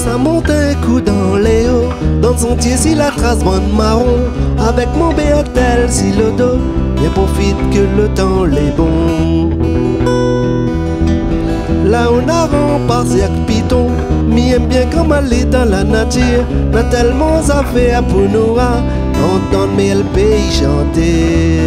Ça monte un coup dans les hauts, dans son sentier si la trace bonne marron. Avec mon béatel si le dos, mais profite que le temps l'est bon. Là on avant passe yak piton, mi aime bien comme aller dans la nature. N'a tellement ça fait à pour nous entendre mais le pays chanter.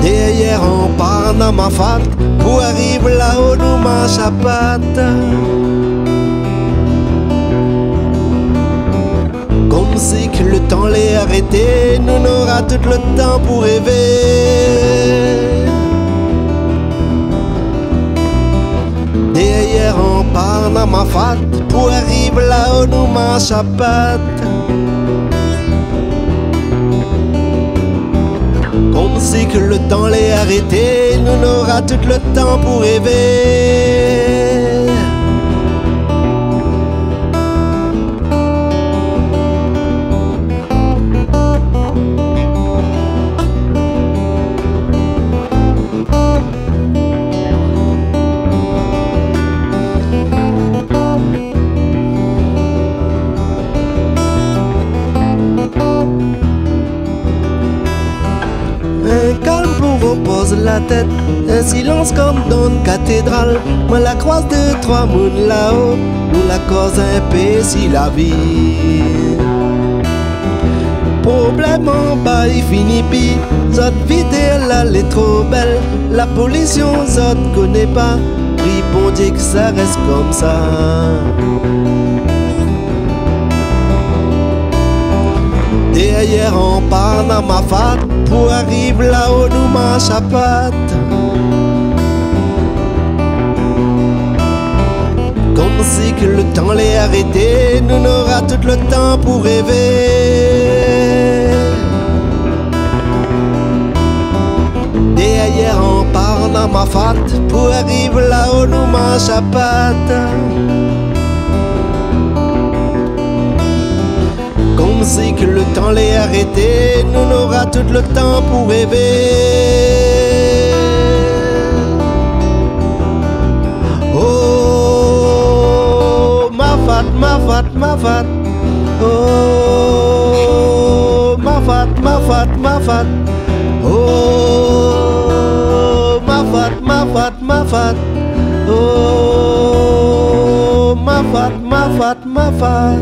Derrière on part dans ma fat, pour arriver là-haut nous marche à patte. Comme si que le temps l'est arrêté, nous n'aura tout le temps pour rêver. Derrière on part dans ma fat, pour arriver là-haut nous marche à patte. Comme si que le temps l'est arrêté, nous n'aura tout le temps pour rêver. Un calme pour repose la tête, un silence comme dans une cathédrale. Moi la croise de trois mounes là-haut, nous la cause un peu si la vie. Problème en bas il finit pis, zot vide elle est trop belle. La pollution zot connaît pas, prie bon Dieu que ça reste comme ça. Derrière on part dans ma fat, pour arriver là-haut nous marche à patte. Comme si que le temps l'est arrêté, nous n'aura tout le temps pour rêver. Derrière on part dans ma fat, pour arriver là-haut nous marche à patte. Comme si que le temps l'est arrêté, nous n'aura tout le temps pour rêver. Oh, ma fat, ma fat, ma fat. Oh, ma fat, ma fat, ma fat. Oh, ma fat, ma fat, ma fat. Oh, ma fat, ma fat, ma fat.